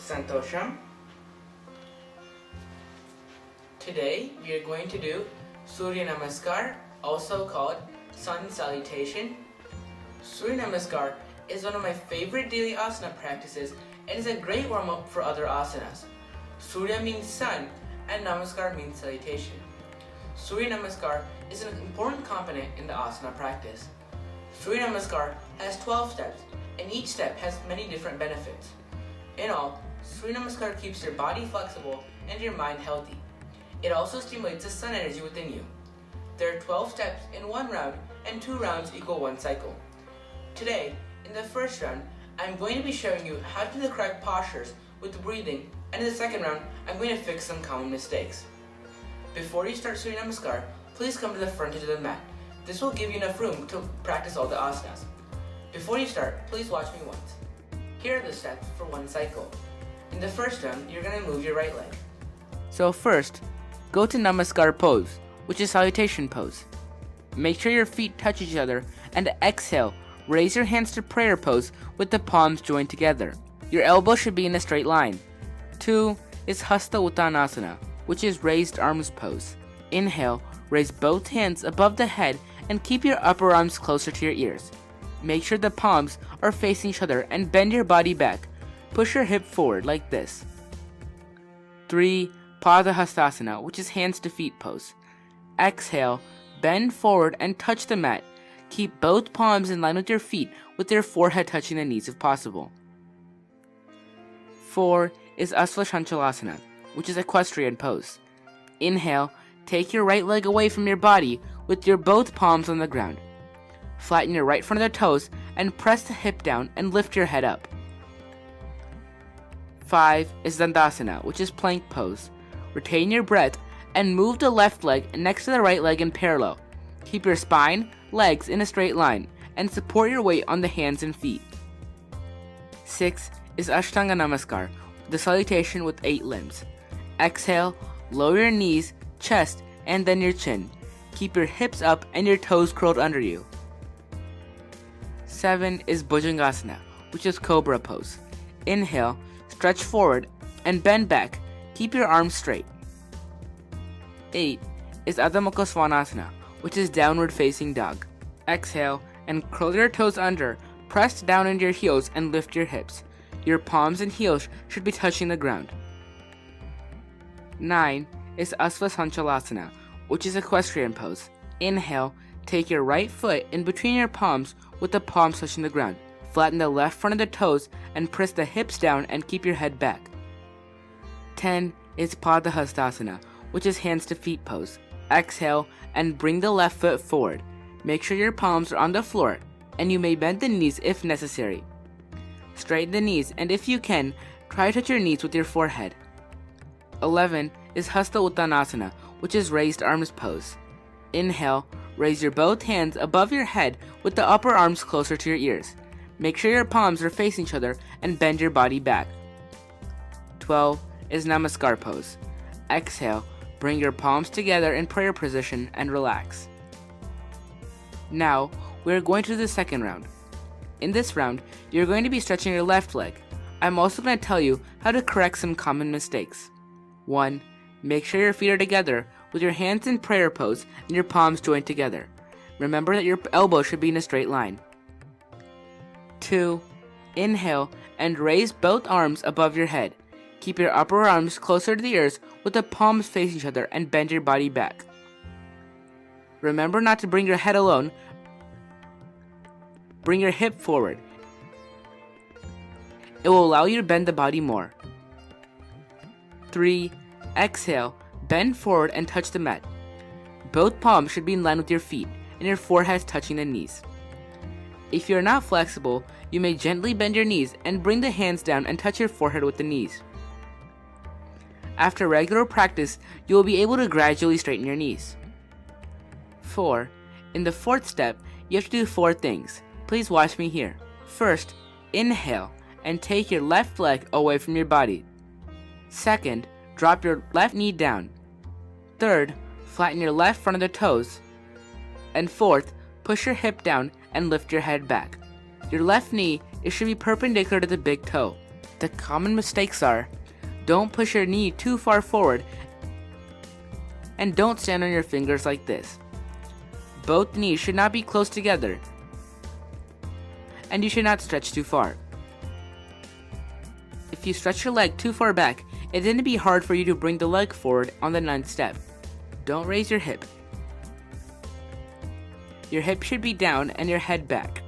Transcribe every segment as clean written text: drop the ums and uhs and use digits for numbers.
Santosham. Today we are going to do surya namaskar, also called sun salutation. Surya namaskar is one of my favorite daily asana practices and is a great warm-up for other asanas. Surya means sun and namaskar means salutation. Surya namaskar is an important component in the asana practice. Surya namaskar has 12 steps and each step has many different benefits. In all, Surya Namaskar keeps your body flexible and your mind healthy. It also stimulates the sun energy within you. There are 12 steps in one round and 2 rounds equal one cycle. Today, in the first round, I'm going to be showing you how to do the correct postures with breathing, and in the second round, I'm going to fix some common mistakes. Before you start Surya Namaskar, please come to the front edge of the mat. This will give you enough room to practice all the asanas. Before you start, please watch me once. Here are the steps for one cycle. In the first round, you're going to move your right leg. So first, go to namaskar pose, which is salutation pose. Make sure your feet touch each other and exhale, raise your hands to prayer pose with the palms joined together. Your elbow should be in a straight line. 2 is Hasta Uttanasana, which is raised arms pose. Inhale, raise both hands above the head and keep your upper arms closer to your ears. Make sure the palms are facing each other and bend your body back. Push your hip forward like this. 3. Padahastasana, which is hands to feet pose. Exhale, bend forward and touch the mat. Keep both palms in line with your feet with your forehead touching the knees if possible. 4 is Asvashanchalasana, which is equestrian pose. Inhale, take your right leg away from your body with your both palms on the ground. Flatten your right front of the toes and press the hip down and lift your head up. 5 is Dandasana, which is plank pose. Retain your breath and move the left leg next to the right leg in parallel. Keep your spine, legs in a straight line and support your weight on the hands and feet. 6 is Ashtanga Namaskar, the salutation with 8 limbs. Exhale, lower your knees, chest, and then your chin. Keep your hips up and your toes curled under you. 7 is Bhujangasana, which is cobra pose. Inhale, stretch forward and bend back. Keep your arms straight. 8 is Adho Mukha Svanasana, which is downward facing dog. Exhale and curl your toes under, press down into your heels and lift your hips. Your palms and heels should be touching the ground. 9 is Asvashanchalasana, which is equestrian pose. Inhale, take your right foot in between your palms with the palms touching the ground. Flatten the left front of the toes and press the hips down and keep your head back. 10 is Padahastasana, which is hands to feet pose. Exhale and bring the left foot forward. Make sure your palms are on the floor and you may bend the knees if necessary. Straighten the knees and if you can, try to touch your knees with your forehead. 11 is Hasta Uttanasana, which is raised arms pose. Inhale, raise your both hands above your head with the upper arms closer to your ears. Make sure your palms are facing each other and bend your body back. 12 is Namaskar pose. Exhale, bring your palms together in prayer position and relax. Now, we are going to do the second round. In this round, you're going to be stretching your left leg. I'm also going to tell you how to correct some common mistakes. 1. Make sure your feet are together with your hands in prayer pose and your palms joined together. Remember that your elbow should be in a straight line. 2. Inhale and raise both arms above your head. Keep your upper arms closer to the ears with the palms facing each other and bend your body back. Remember not to bring your head alone. Bring your hip forward. It will allow you to bend the body more. 3. Exhale, bend forward and touch the mat. Both palms should be in line with your feet and your forehead touching the knees. If you are not flexible, you may gently bend your knees and bring the hands down and touch your forehead with the knees. After regular practice, you will be able to gradually straighten your knees. 4. In the fourth step, you have to do 4 things. Please watch me here. First, inhale and take your left leg away from your body. Second, drop your left knee down. Third, flatten your left front of the toes. And fourth, push your hip down and lift your head back. Your left knee should be perpendicular to the big toe. The common mistakes are, don't push your knee too far forward and don't stand on your fingers like this. Both knees should not be close together and you should not stretch too far. If you stretch your leg too far back, it's going to be hard for you to bring the leg forward on the 9th step. Don't raise your hip. Your hip should be down and your head back.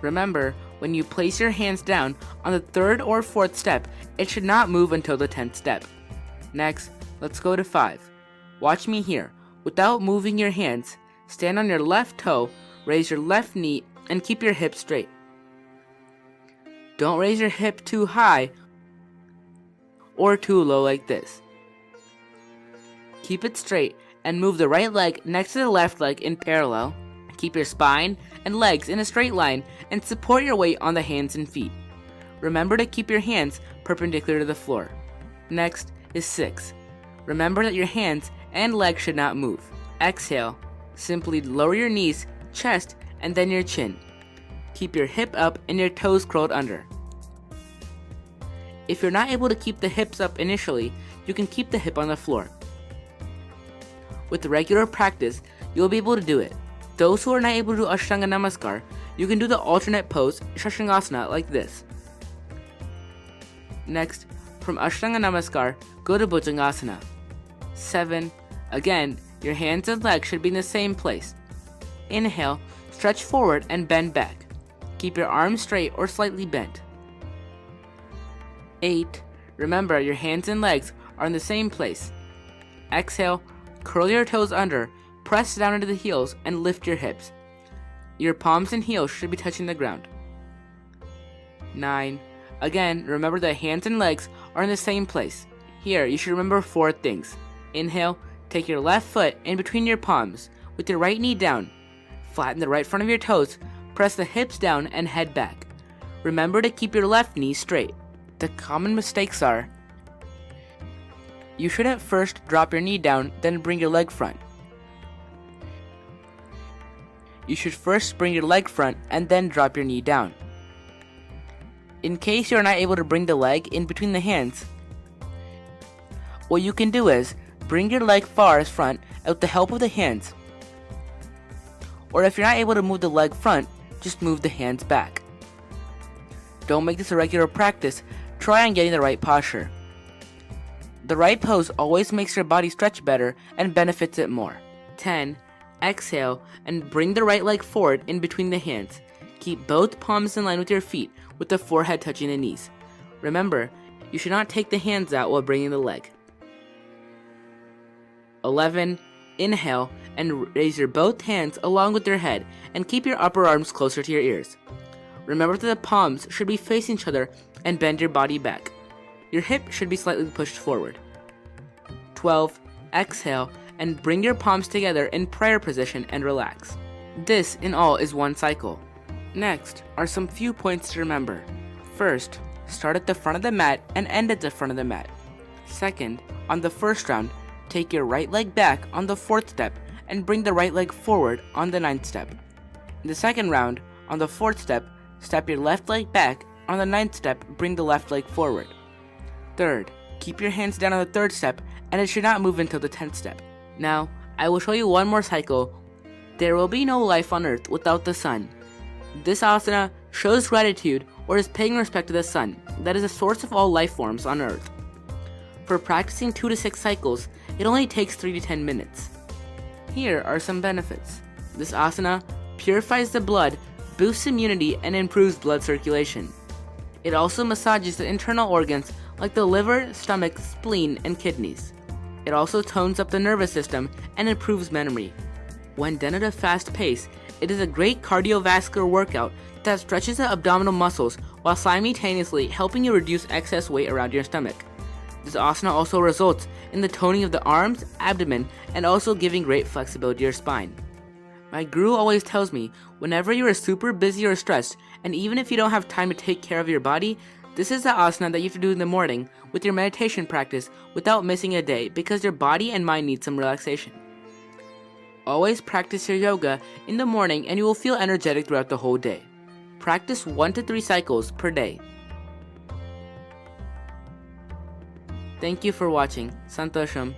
Remember, when you place your hands down on the 3rd or 4th step, it should not move until the 10th step. Next, let's go to 5. Watch me here. Without moving your hands, stand on your left toe, raise your left knee, and keep your hip straight. Don't raise your hip too high or too low like this. Keep it straight and move the right leg next to the left leg in parallel. Keep your spine and legs in a straight line and support your weight on the hands and feet. Remember to keep your hands perpendicular to the floor. Next is 6. Remember that your hands and legs should not move. Exhale. Simply lower your knees, chest, and then your chin. Keep your hip up and your toes curled under. If you're not able to keep the hips up initially, you can keep the hip on the floor. With regular practice, you'll be able to do it. Those who are not able to do Ashtanga Namaskar, you can do the alternate pose, Shashangasana, like this. Next, from Ashtanga Namaskar, go to Bhujangasana. 7. Again, your hands and legs should be in the same place. Inhale, stretch forward and bend back. Keep your arms straight or slightly bent. 8. Remember, your hands and legs are in the same place. Exhale, curl your toes under, press down into the heels, and lift your hips. Your palms and heels should be touching the ground. 9. Again, remember that hands and legs are in the same place. Here, you should remember 4 things. Inhale, take your left foot in between your palms, with your right knee down. Flatten the right front of your toes, press the hips down, and head back. Remember to keep your left knee straight. The common mistakes are, you shouldn't first drop your knee down, then bring your leg front. You should first bring your leg front and then drop your knee down. In case you are not able to bring the leg in between the hands, what you can do is bring your leg far as front with the help of the hands. Or if you're not able to move the leg front, just move the hands back. Don't make this a regular practice. Try on getting the right posture. The right pose always makes your body stretch better and benefits it more. 10. Exhale and bring the right leg forward in between the hands. Keep both palms in line with your feet, with the forehead touching the knees. Remember, you should not take the hands out while bringing the leg. 11. Inhale and raise your both hands along with your head and keep your upper arms closer to your ears. Remember that the palms should be facing each other and bend your body back. Your hip should be slightly pushed forward. 12. Exhale and bring your palms together in prayer position and relax. This in all is 1 cycle. Next are some few points to remember. First, start at the front of the mat and end at the front of the mat. Second, on the first round, take your right leg back on the 4th step and bring the right leg forward on the 9th step. In the second round, on the 4th step, step your left leg back. On the 9th step, bring the left leg forward. Third, keep your hands down on the 3rd step and it should not move until the 10th step. Now, I will show you one more cycle. There will be no life on earth without the sun. This asana shows gratitude or is paying respect to the sun, that is the source of all life forms on earth. For practicing 2 to 6 cycles, it only takes 3 to 10 minutes. Here are some benefits. This asana purifies the blood, boosts immunity, and improves blood circulation. It also massages the internal organs like the liver, stomach, spleen, and kidneys. It also tones up the nervous system and improves memory. When done at a fast pace, it is a great cardiovascular workout that stretches the abdominal muscles while simultaneously helping you reduce excess weight around your stomach. This asana also results in the toning of the arms, abdomen, and also giving great flexibility to your spine. My guru always tells me, whenever you are super busy or stressed, and even if you don't have time to take care of your body, this is the asana that you have to do in the morning with your meditation practice without missing a day because your body and mind need some relaxation. Always practice your yoga in the morning and you will feel energetic throughout the whole day. Practice 1 to 3 cycles per day. Thank you for watching. Santosham.